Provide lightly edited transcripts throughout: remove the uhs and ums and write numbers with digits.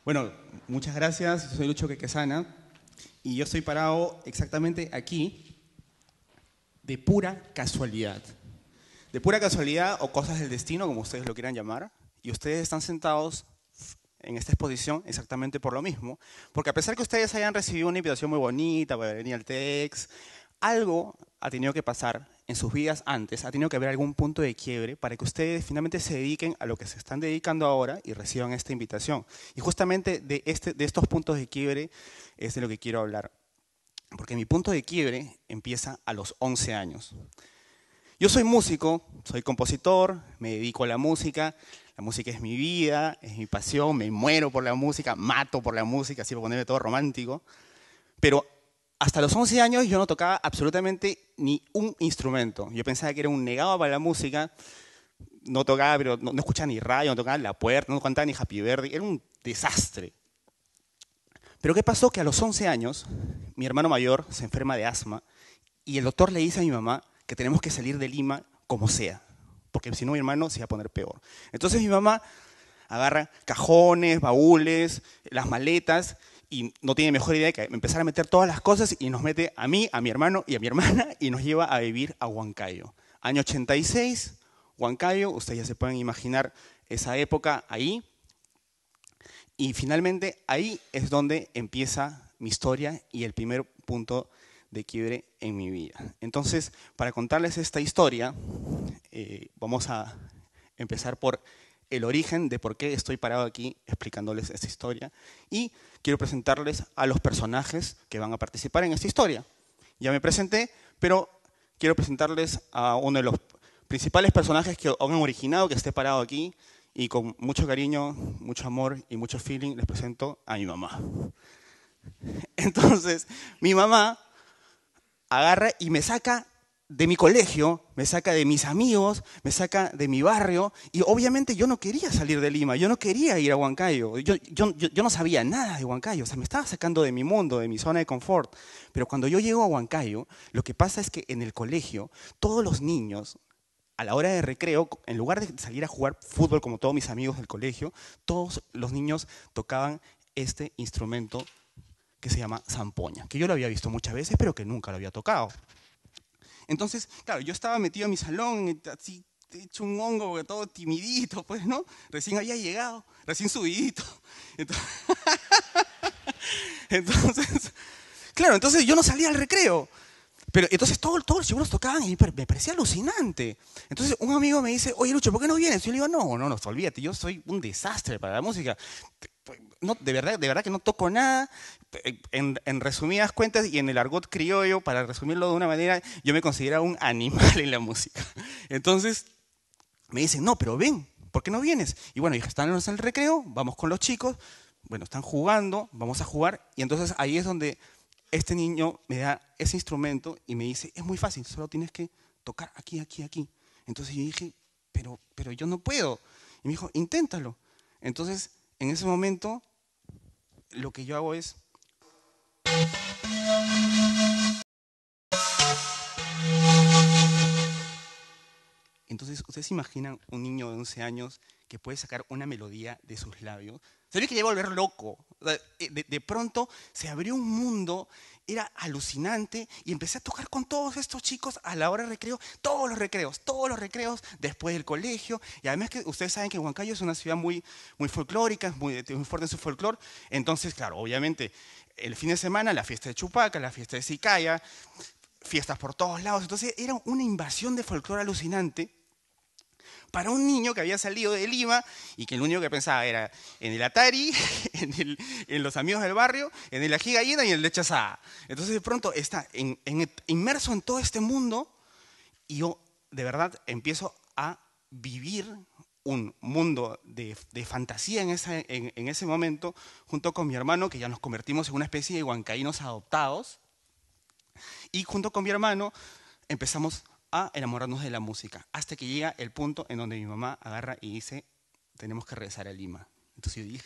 Bueno, muchas gracias. Soy Lucho Quequesana y yo estoy parado exactamente aquí de pura casualidad. De pura casualidad o cosas del destino, como ustedes lo quieran llamar, y ustedes están sentados en esta exposición exactamente por lo mismo, porque a pesar que ustedes hayan recibido una invitación muy bonita para venir al TEDx, algo ha tenido que pasar en sus vidas antes, ha tenido que haber algún punto de quiebre para que ustedes finalmente se dediquen a lo que se están dedicando ahora y reciban esta invitación. Y justamente de estos puntos de quiebre es de lo que quiero hablar, porque mi punto de quiebre empieza a los 11 años. Yo soy músico, soy compositor, me dedico a la música es mi vida, es mi pasión, me muero por la música, mato por la música, así por ponerme todo romántico, pero hasta los 11 años yo no tocaba absolutamente ni un instrumento. Yo pensaba que era un negado para la música, no tocaba, pero no escuchaba ni radio, no tocaba La Puerta, no cantaba ni Happy Birthday, era un desastre. Pero ¿qué pasó? Que a los 11 años mi hermano mayor se enferma de asma y el doctor le dice a mi mamá que tenemos que salir de Lima como sea, porque si no mi hermano se iba a poner peor. Entonces mi mamá agarra cajones, baúles, las maletas y no tiene mejor idea que empezar a meter todas las cosas y nos mete a mí, a mi hermano y a mi hermana y nos lleva a vivir a Huancayo. Año 86, Huancayo, ustedes ya se pueden imaginar esa época ahí. Y finalmente ahí es donde empieza mi historia y el primer punto de quiebre en mi vida. Entonces, para contarles esta historia, vamos a empezar por el origen de por qué estoy parado aquí explicándoles esta historia y quiero presentarles a los personajes que van a participar en esta historia. Ya me presenté, pero quiero presentarles a uno de los principales personajes que han originado que esté parado aquí y con mucho cariño, mucho amor y mucho feeling les presento a mi mamá. Entonces, mi mamá agarra y me saca de mi colegio, me saca de mis amigos, me saca de mi barrio y obviamente yo no quería salir de Lima, yo no quería ir a Huancayo, yo no sabía nada de Huancayo, o sea, me estaba sacando de mi mundo, de mi zona de confort. Pero cuando yo llego a Huancayo, lo que pasa es que en el colegio todos los niños, a la hora de recreo, en lugar de salir a jugar fútbol como todos mis amigos del colegio, todos los niños tocaban este instrumento que se llama zampoña, que yo lo había visto muchas veces, pero que nunca lo había tocado. Entonces, claro, yo estaba metido en mi salón, así, hecho un hongo, todo timidito, pues, ¿no? Recién había llegado, recién subidito. Entonces, entonces, claro, entonces yo no salía al recreo. Pero entonces todos los chicos tocaban y me parecía alucinante. Entonces un amigo me dice, oye Lucho, ¿por qué no vienes? Y yo le digo, no, olvídate, yo soy un desastre para la música. No, de verdad que no toco nada. En resumidas cuentas y en el argot criollo, para resumirlo de una manera, yo me consideraba un animal en la música. Entonces me dicen, no, pero ven, ¿por qué no vienes? Y bueno, dije, están en el recreo, vamos con los chicos, bueno, están jugando, vamos a jugar. Y entonces ahí es donde este niño me da ese instrumento y me dice, es muy fácil, solo tienes que tocar aquí, aquí, aquí. Entonces yo dije, pero yo no puedo. Y me dijo, inténtalo. Entonces, en ese momento, lo que yo hago es... Entonces, ¿ustedes se imaginan un niño de 11 años que puede sacar una melodía de sus labios? Se ve que iba a volver loco. De pronto se abrió un mundo, era alucinante y empecé a tocar con todos estos chicos a la hora de recreo, todos los recreos después del colegio. Y además que ustedes saben que Huancayo es una ciudad muy, muy folclórica, muy fuerte en su folclore. Entonces, claro, obviamente, el fin de semana la fiesta de Chupaca, la fiesta de Sicaya, fiestas por todos lados. Entonces era una invasión de folclore alucinante para un niño que había salido de Lima y que lo único que pensaba era en el Atari, en los amigos del barrio, en el ají gallina y en el leche asada. Entonces de pronto está inmerso en todo este mundo y yo de verdad empiezo a vivir un mundo de fantasía en ese momento junto con mi hermano, que ya nos convertimos en una especie de huancaínos adoptados, y junto con mi hermano empezamos a enamorarnos de la música, hasta que llega el punto en donde mi mamá agarra y dice, tenemos que regresar a Lima. Entonces yo dije,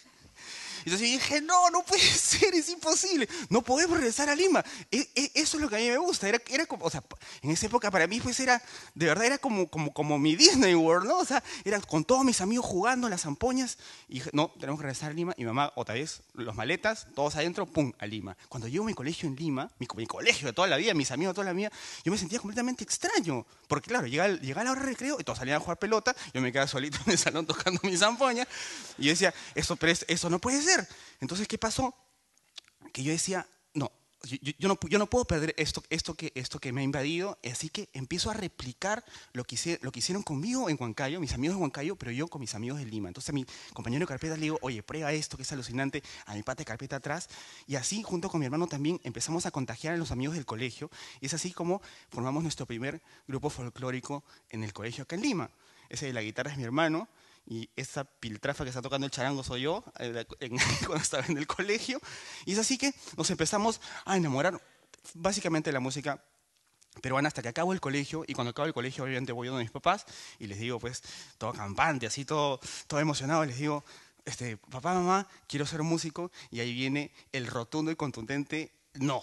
Entonces yo dije, no, no puede ser, es imposible. No podemos regresar a Lima. Eso es lo que a mí me gusta. Era como, o sea, en esa época para mí pues era, de verdad era como mi Disney World, ¿no? O sea, era con todos mis amigos jugando las zampoñas. Y dije, no, tenemos que regresar a Lima. Y mamá, otra vez, los maletas, todos adentro, pum, a Lima. Cuando llego a mi colegio en Lima, mi colegio de toda la vida, mis amigos de toda la vida, yo me sentía completamente extraño. Porque claro, llegaba la hora de recreo y todos salían a jugar pelota. Yo me quedaba solito en el salón tocando mi zampoña. Y yo decía, eso no puede ser. Entonces, ¿qué pasó? Que yo decía, no, yo no puedo perder esto que me ha invadido, así que empiezo a replicar lo que hicieron conmigo en Huancayo, mis amigos de Huancayo, pero yo con mis amigos de Lima. Entonces a mi compañero de carpeta le digo, oye, prueba esto que es alucinante, a mi pata de carpeta atrás, y así junto con mi hermano también empezamos a contagiar a los amigos del colegio, y es así como formamos nuestro primer grupo folclórico en el colegio acá en Lima. Ese de la guitarra es mi hermano, y esa piltrafa que está tocando el charango soy yo cuando estaba en el colegio. Y es así que nos empezamos a enamorar básicamente de la música peruana hasta que acabo el colegio. Y cuando acabo el colegio obviamente voy a donde mis papás y les digo pues todo campante, así todo emocionado, les digo, papá, mamá, quiero ser músico. Y ahí viene el rotundo y contundente no.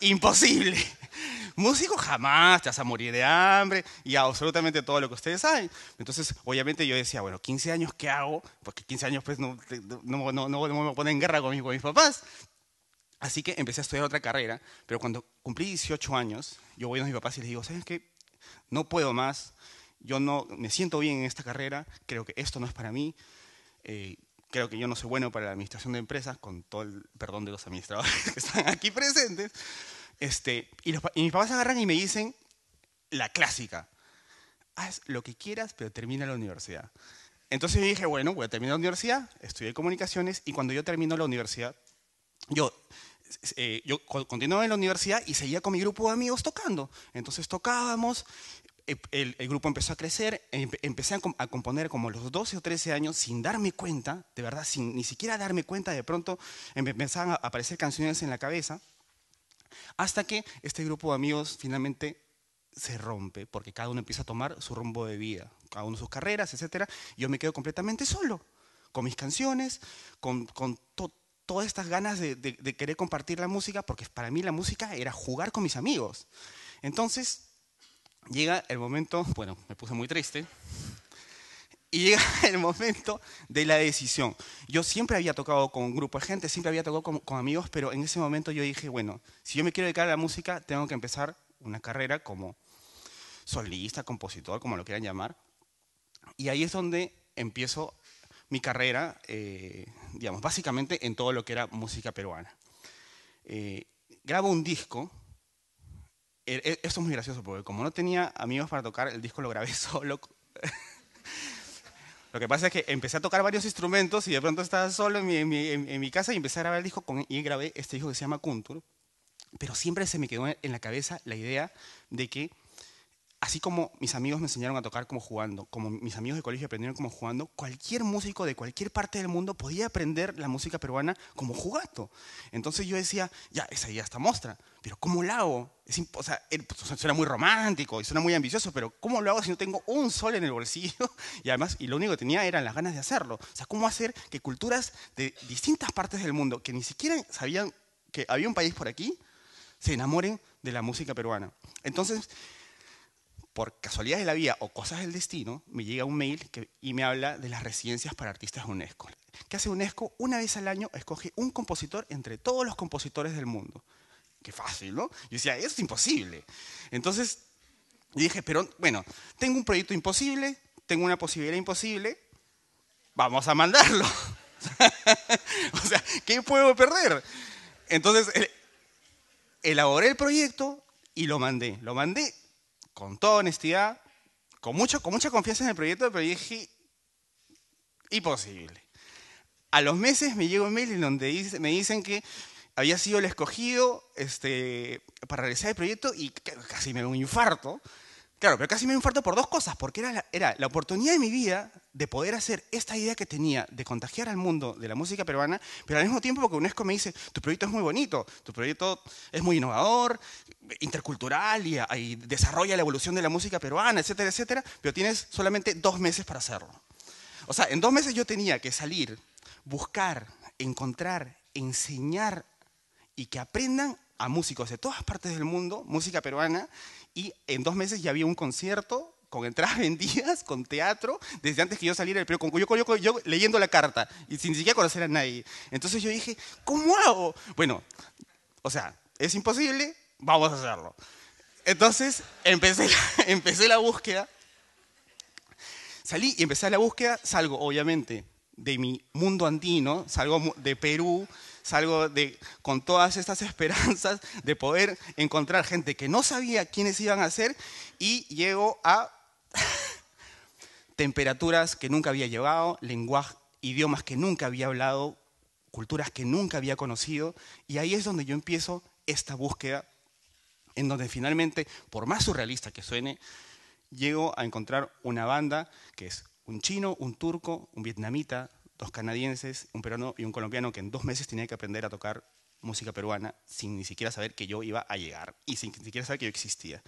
Imposible. Músico jamás, te vas a morir de hambre y absolutamente todo lo que ustedes saben. Entonces, obviamente yo decía, bueno, 15 años, ¿qué hago? Porque 15 años pues no me ponen en guerra con mis papás. Así que empecé a estudiar otra carrera, pero cuando cumplí 18 años, yo voy a mis papás y les digo, ¿sabes qué? No puedo más, yo no me siento bien en esta carrera, creo que esto no es para mí. Creo que yo no soy bueno para la administración de empresas, con todo el perdón de los administradores que están aquí presentes. Y mis papás agarran y me dicen la clásica, haz lo que quieras, pero termina la universidad. Entonces yo dije, bueno, voy a terminar la universidad, estudié comunicaciones, y cuando yo termino la universidad, yo continuaba en la universidad y seguía con mi grupo de amigos tocando. Entonces tocábamos, el grupo empezó a crecer, empecé a componer como a los 12 o 13 años sin darme cuenta, de verdad, sin ni siquiera darme cuenta, de pronto empezaban a aparecer canciones en la cabeza, hasta que este grupo de amigos finalmente se rompe, porque cada uno empieza a tomar su rumbo de vida, cada uno sus carreras, etc. Y yo me quedo completamente solo, con mis canciones, con todas estas ganas de querer compartir la música, porque para mí la música era jugar con mis amigos. Entonces llega el momento, bueno, me puse muy triste, y llega el momento de la decisión. Yo siempre había tocado con un grupo de gente, siempre había tocado con amigos, pero en ese momento yo dije, bueno, si yo me quiero dedicar a la música, tengo que empezar una carrera como solista, compositor, como lo quieran llamar. Y ahí es donde empiezo mi carrera, digamos, básicamente en todo lo que era música peruana. Grabo un disco. Esto es muy gracioso, porque como no tenía amigos para tocar, el disco lo grabé solo. Lo que pasa es que empecé a tocar varios instrumentos y de pronto estaba solo en mi casa y empecé a grabar el disco y grabé este disco que se llama Kuntur. Pero siempre se me quedó en la cabeza la idea de que, así como mis amigos me enseñaron a tocar como jugando, como mis amigos de colegio aprendieron como jugando, cualquier músico de cualquier parte del mundo podía aprender la música peruana como jugando. Entonces yo decía, ya, esa idea está mostra, pero ¿cómo lo hago? O sea, suena muy romántico y suena muy ambicioso, pero ¿cómo lo hago si no tengo un sol en el bolsillo? Y además, y lo único que tenía eran las ganas de hacerlo. O sea, ¿cómo hacer que culturas de distintas partes del mundo, que ni siquiera sabían que había un país por aquí, se enamoren de la música peruana? Entonces, por casualidad de la vida o cosas del destino, me llega un mail y me habla de las residencias para artistas de UNESCO. ¿Qué hace UNESCO? Una vez al año escoge un compositor entre todos los compositores del mundo. Qué fácil, ¿no? Yo decía, eso es imposible. Entonces, dije, pero bueno, tengo un proyecto imposible, tengo una posibilidad imposible, vamos a mandarlo. O sea, ¿qué puedo perder? Entonces, elaboré el proyecto y lo mandé. Lo mandé con toda honestidad, con mucha confianza en el proyecto, pero dije, imposible. A los meses me llega un mail en donde me dicen que había sido el escogido para realizar el proyecto y casi me da un infarto. Claro, pero casi me da un infarto por dos cosas, porque era la oportunidad de mi vida de poder hacer esta idea que tenía de contagiar al mundo de la música peruana, pero al mismo tiempo porque UNESCO me dice, tu proyecto es muy bonito, tu proyecto es muy innovador, intercultural y desarrolla la evolución de la música peruana, etcétera, etcétera, pero tienes solamente 2 meses para hacerlo. O sea, en 2 meses yo tenía que salir, buscar, encontrar, enseñar y que aprendan a músicos de todas partes del mundo, música peruana, y en 2 meses ya había un concierto con entradas vendidas, con teatro, desde antes que yo saliera del Perú, yo leyendo la carta y sin siquiera conocer a nadie. Entonces yo dije, ¿cómo hago? Bueno, o sea, es imposible, vamos a hacerlo. Entonces empecé la búsqueda, salí y empecé la búsqueda, salgo obviamente de mi mundo andino, salgo de Perú, con todas estas esperanzas de poder encontrar gente que no sabía quiénes iban a ser y llego a temperaturas que nunca había llevado, idiomas que nunca había hablado, culturas que nunca había conocido, y ahí es donde yo empiezo esta búsqueda, en donde finalmente, por más surrealista que suene, llego a encontrar una banda que es un chino, un turco, un vietnamita, 2 canadienses, un peruano y un colombiano que en 2 meses tenía que aprender a tocar música peruana sin ni siquiera saber que yo iba a llegar y sin ni siquiera saber que yo existía.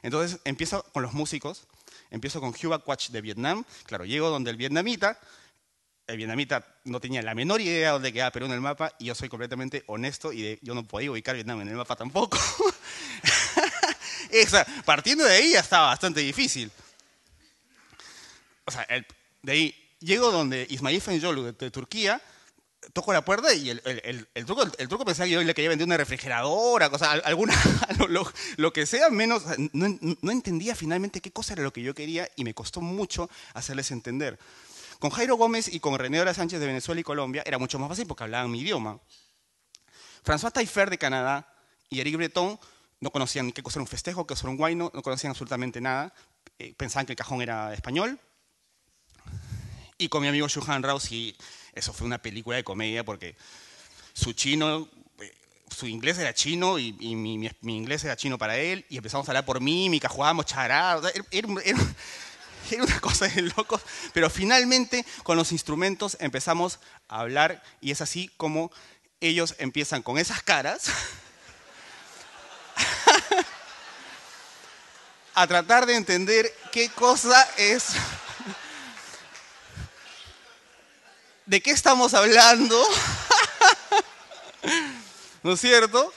Entonces empiezo con los músicos, empiezo con Huba Quach de Vietnam, claro, llego donde el vietnamita no tenía la menor idea de dónde quedaba Perú en el mapa y yo soy completamente honesto y yo no podía ubicar Vietnam en el mapa tampoco. Partiendo de ahí ya estaba bastante difícil. O sea, de ahí llego donde Ismail Fenyolu de Turquía, toco la puerta y el truco pensaba que yo le quería vender una refrigeradora, lo que sea, menos. No entendía finalmente qué cosa era lo que yo quería y me costó mucho hacerles entender. Con Jairo Gómez y con René Dora Sánchez de Venezuela y Colombia era mucho más fácil porque hablaban mi idioma. François Taillefer de Canadá y Eric Breton no conocían qué cosa era un festejo, qué cosa era un huayno, no conocían absolutamente nada. Pensaban que el cajón era español. Y con mi amigo Shuhan Rao, sí, eso fue una película de comedia porque su inglés era chino y mi inglés era chino para él. Y empezamos a hablar por mímica, jugábamos charada. Era una cosa de locos. Pero finalmente con los instrumentos empezamos a hablar y es así como ellos empiezan con esas caras a tratar de entender qué cosa es. ¿De qué estamos hablando? ¿No es cierto?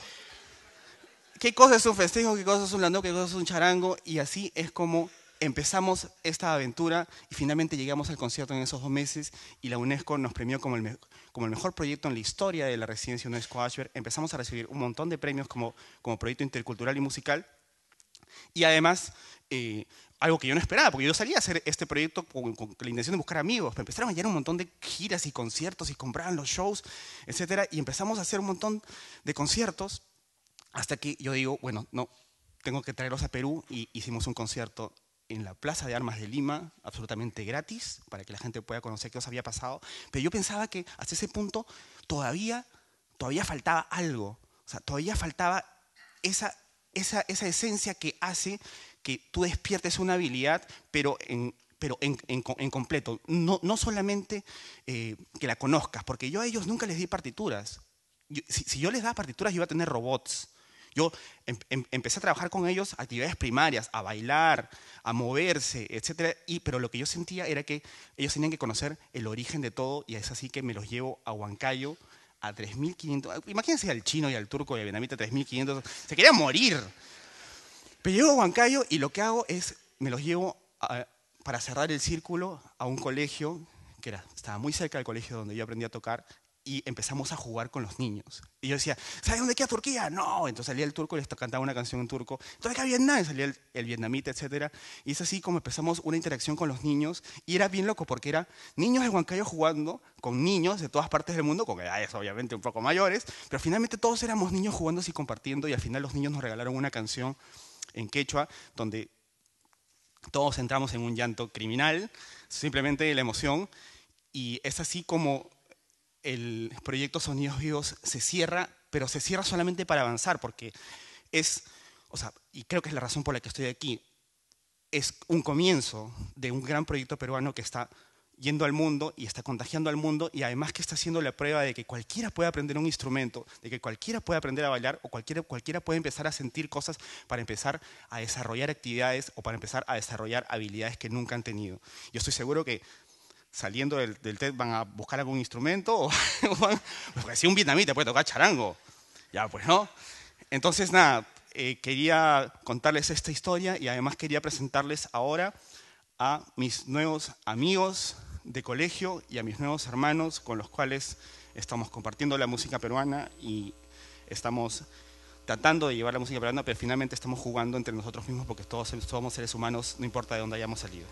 ¿Qué cosa es un festejo? ¿Qué cosa es un landó? ¿Qué cosa es un charango? Y así es como empezamos esta aventura y finalmente llegamos al concierto en esos 2 meses y la UNESCO nos premió como el mejor proyecto en la historia de la residencia UNESCO Ashberg. Empezamos a recibir un montón de premios como proyecto intercultural y musical y además algo que yo no esperaba, porque yo salía a hacer este proyecto con la intención de buscar amigos, pero empezaron a llegar un montón de giras y conciertos y compraban los shows, etcétera, y empezamos a hacer un montón de conciertos hasta que yo digo, bueno, no, tengo que traerlos a Perú y hicimos un concierto en la Plaza de Armas de Lima, absolutamente gratis, para que la gente pueda conocer qué os había pasado, pero yo pensaba que hasta ese punto todavía faltaba algo, o sea, todavía faltaba esa esencia que hace que tú despiertes una habilidad, pero en completo. No solamente que la conozcas, porque yo a ellos nunca les di partituras. Si yo les daba partituras, yo iba a tener robots. Yo empecé a trabajar con ellos actividades primarias, a bailar, a moverse, etc. Pero lo que yo sentía era que ellos tenían que conocer el origen de todo y es así que me los llevo a Huancayo a 3.500. Imagínense al chino y al turco y al vietnamita 3.500. Se querían morir. Pero llego a Huancayo y lo que hago es, me los llevo para cerrar el círculo a un colegio que estaba muy cerca del colegio donde yo aprendí a tocar y empezamos a jugar con los niños. Y yo decía, ¿sabes dónde queda Turquía? No. Entonces salía el turco y les cantaba una canción en turco. ¿Dónde queda Vietnam? Y salía el vietnamita, etc. Y es así como empezamos una interacción con los niños. Y era bien loco porque era niños de Huancayo jugando con niños de todas partes del mundo, con edades obviamente un poco mayores, pero finalmente todos éramos niños jugando y compartiendo y al final los niños nos regalaron una canción en quechua donde todos entramos en un llanto criminal, simplemente de la emoción. Y es así como el proyecto Sonidos Vivos se cierra, pero se cierra solamente para avanzar, porque y creo que es la razón por la que estoy aquí, es un comienzo de un gran proyecto peruano que está yendo al mundo y está contagiando al mundo y además que está haciendo la prueba de que cualquiera puede aprender un instrumento, de que cualquiera puede aprender a bailar o cualquiera puede empezar a sentir cosas para empezar a desarrollar actividades o para empezar a desarrollar habilidades que nunca han tenido. Yo estoy seguro que saliendo del TED van a buscar algún instrumento o porque si un vietnamita puede tocar charango, ya pues no. Entonces nada, quería contarles esta historia y además quería presentarles ahora a mis nuevos amigos de colegio y a mis nuevos hermanos con los cuales estamos compartiendo la música peruana y estamos tratando de llevar la música peruana, pero finalmente estamos jugando entre nosotros mismos porque todos somos seres humanos, no importa de dónde hayamos salido.